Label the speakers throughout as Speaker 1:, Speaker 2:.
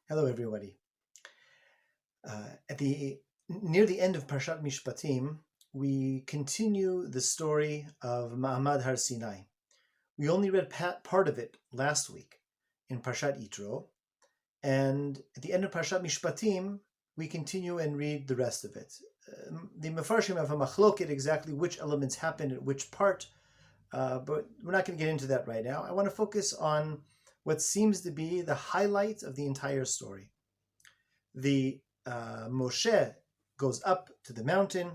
Speaker 1: Hello, everybody. Near the end of Parshat Mishpatim, we continue the story of Ma'amad Har Sinai. We only read part of it last week in Parshat Yitro, and at the end of Parshat Mishpatim, we continue and read the rest of it. The Mefarshim have a machloket exactly which elements happen at which part, but we're not going to get into that right now. I want to focus on what seems to be the highlight of the entire story. The Moshe goes up to the mountain.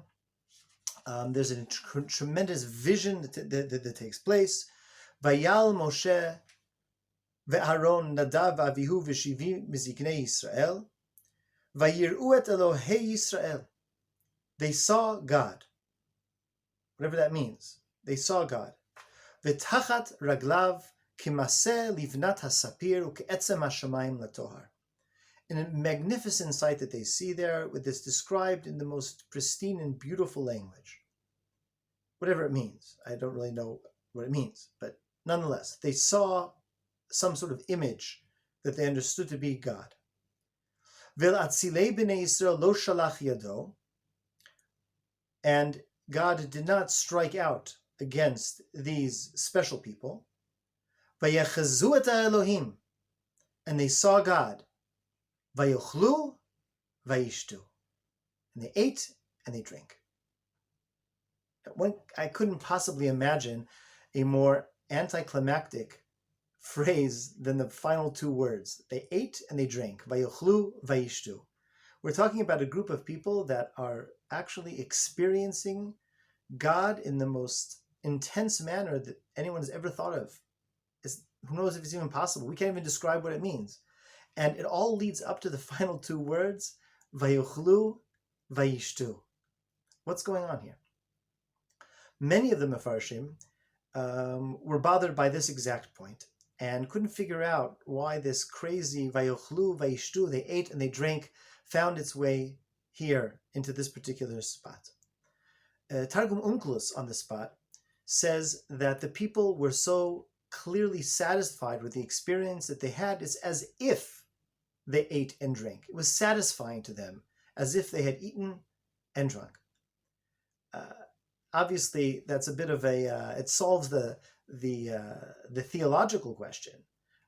Speaker 1: There's a tremendous vision that takes place. Vayal Moshe ve'Aaron Nadav Avihu v'Shivi miziknei Yisrael vayir'u et Elohei Yisrael. They saw God, whatever that means. They saw God. V'tachat raglav kimaseh livnat hasapir u'ke'etzem hashamayim latohar. In a magnificent sight that they see there, with this described in the most pristine and beautiful language. Whatever it means. I don't really know what it means, but nonetheless, they saw some sort of image that they understood to be God. Ve'atzilei b'nei Yisrael lo shalach yado, and God did not strike out against these special people. Vayechazu et Elohim, and they saw God. Vayochlu, vayishtu, and they ate and they drank. I couldn't possibly imagine a more anticlimactic phrase than the final two words. They ate and they drank. Vayochlu, vayishtu. We're talking about a group of people that are actually experiencing God in the most intense manner that anyone has ever thought of. Who knows if it's even possible? We can't even describe what it means. And it all leads up to the final two words, Vayochlu, Vayishtu. What's going on here? Many of the Mefarshim were bothered by this exact point and couldn't figure out why this crazy Vayochlu, Vayishtu, they ate and they drank, found its way here into this particular spot. Targum Onkelos on the spot says that the people were so clearly satisfied with the experience that they had. It's as if they ate and drank. It was satisfying to them, as if they had eaten and drunk. Obviously, that's a bit of it solves the theological question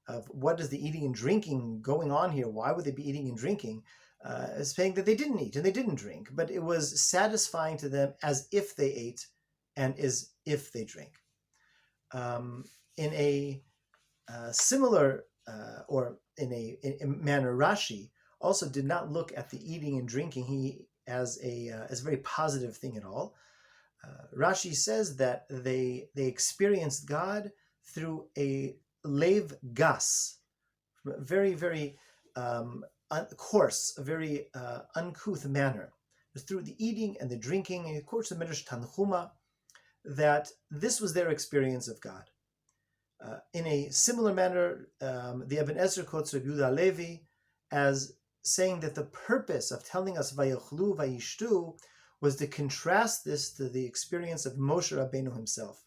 Speaker 1: of what is the eating and drinking going on here? Why would they be eating and drinking? Saying that they didn't eat and they didn't drink, but it was satisfying to them as if they ate and as if they drank. In a similar or in a manner, Rashi also did not look at the eating and drinking as a very positive thing at all. Rashi says that they experienced God through a lev gas, very, very coarse, a very uncouth manner. Through the eating and the drinking, and of course the Midrash Tanchuma, that this was their experience of God. In a similar manner, the Ibn Ezra quotes Rabbi Yehuda Levi as saying that the purpose of telling us Vayochlu, Vayishtu was to contrast this to the experience of Moshe Rabbeinu himself.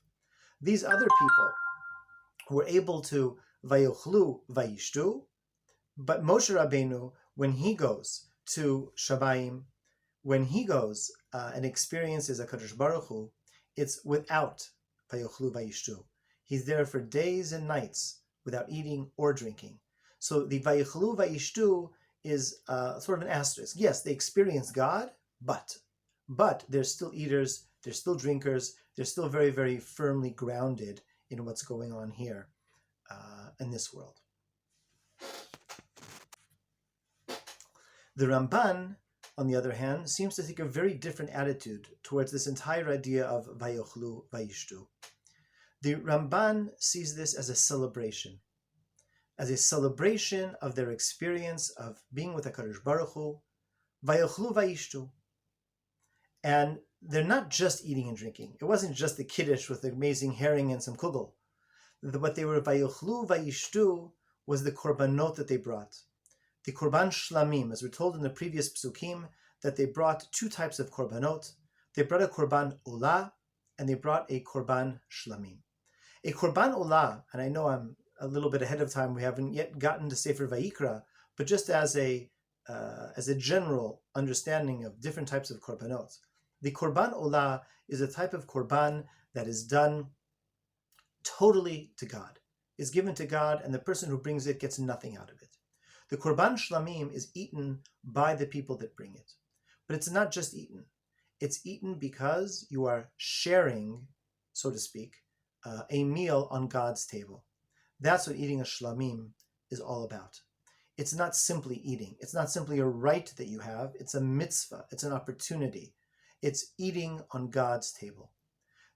Speaker 1: These other people were able to Vayochlu, Vayishtu, but Moshe Rabbeinu, when he goes to Shamayim, when he goes and experiences HaKadosh Baruch Hu, it's without Vayochlu, Vayishtu. He's there for days and nights without eating or drinking. So the Vayichlu Vayishtu is sort of an asterisk. Yes, they experience God, but they're still eaters, they're still drinkers, they're still very, very firmly grounded in what's going on here in this world. The Ramban, on the other hand, seems to take a very different attitude towards this entire idea of Vayochlu Vayishtu. The Ramban sees this as a celebration of their experience of being with HaKadosh Baruch Hu, Vayochlu Vayishtu. And they're not just eating and drinking. It wasn't just the kiddush with the amazing herring and some kugel. What they were Vayochlu Vayishtu was the korbanot that they brought. The korban shlamim, as we're told in the previous psukim, that they brought two types of korbanot. They brought a korban olah and they brought a korban shlamim. A korban olah, and I know I'm a little bit ahead of time, we haven't yet gotten to Sefer Vayikra, But just as a general understanding of different types of korbanot, the korban olah is a type of korban that is done totally to God, is given to God, and the person who brings it gets nothing out of it. The korban shlamim is eaten by the people that bring it. But it's not just eaten. It's eaten because you are sharing, so to speak, a meal on God's table. That's what eating a shlamim is all about. It's not simply eating. It's not simply a right that you have. It's a mitzvah. It's an opportunity. It's eating on God's table.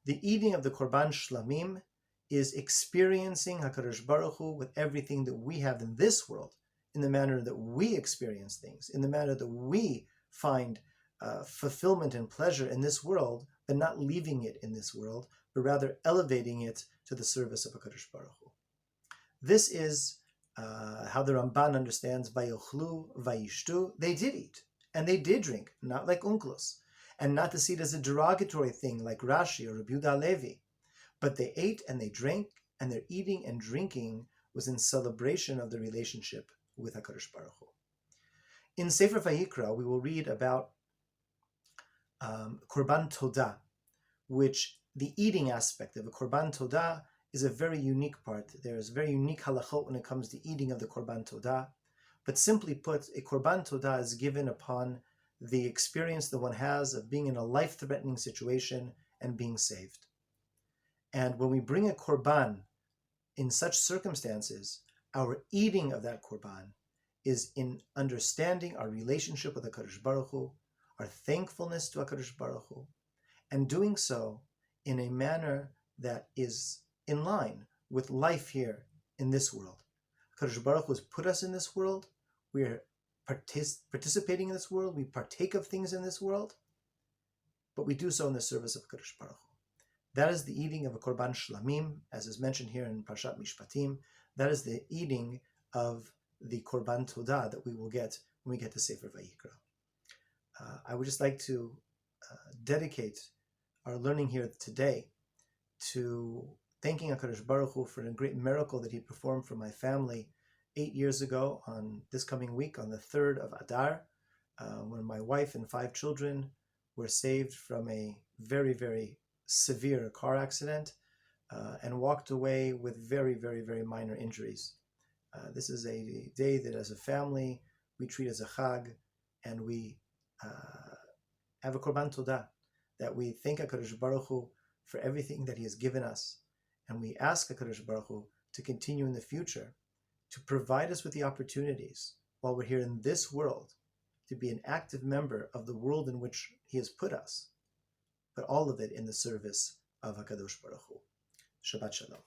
Speaker 1: The eating of the korban shlamim is experiencing HaKadosh Baruch Hu with everything that we have in this world, in the manner that we experience things, in the manner that we find fulfillment and pleasure in this world, but not leaving it in this world, but rather elevating it to the service of HaKadosh Baruch Hu. This is how the Ramban understands Vayochlu, Vayishtu. They did eat, and they did drink, not like Unklos, and not to see it as a derogatory thing like Rashi or Rabbi Yehuda Levi, but they ate and they drank, and their eating and drinking was in celebration of the relationship with HaKadosh Baruch Hu. In Sefer Vayikra, we will read about Korban Todah, which the eating aspect of a Korban Todah is a very unique part. There's very unique halachot when it comes to eating of the Korban Todah. But simply put, a Korban Todah is given upon the experience that one has of being in a life-threatening situation and being saved. And when we bring a Korban in such circumstances, our eating of that Korban is in understanding our relationship with HaKadosh Baruch Hu, our thankfulness to HaKadosh Baruch Hu, and doing so in a manner that is in line with life here in this world. HaKadosh Baruch Hu has put us in this world. We are participating in this world. We partake of things in this world, but we do so in the service of HaKadosh Baruch Hu. That is the eating of a Korban Shlamim, as is mentioned here in Parshat Mishpatim. That is the eating of the Korban Todah that we will get when we get to Sefer Vayikra. I would just like to dedicate our learning here today to thanking HaKadosh Baruch Hu for a great miracle that He performed for my family 8 years ago on this coming week, on the 3rd of Adar, when my wife and 5 children were saved from a very, very severe car accident and walked away with very, very, very minor injuries. This is a day that as a family we treat as a chag, and we have a Korban Todah, that we thank HaKadosh Baruch Hu for everything that He has given us, and we ask HaKadosh Baruch Hu to continue in the future to provide us with the opportunities while we're here in this world to be an active member of the world in which He has put us, but all of it in the service of HaKadosh Baruch Hu. Shabbat Shalom.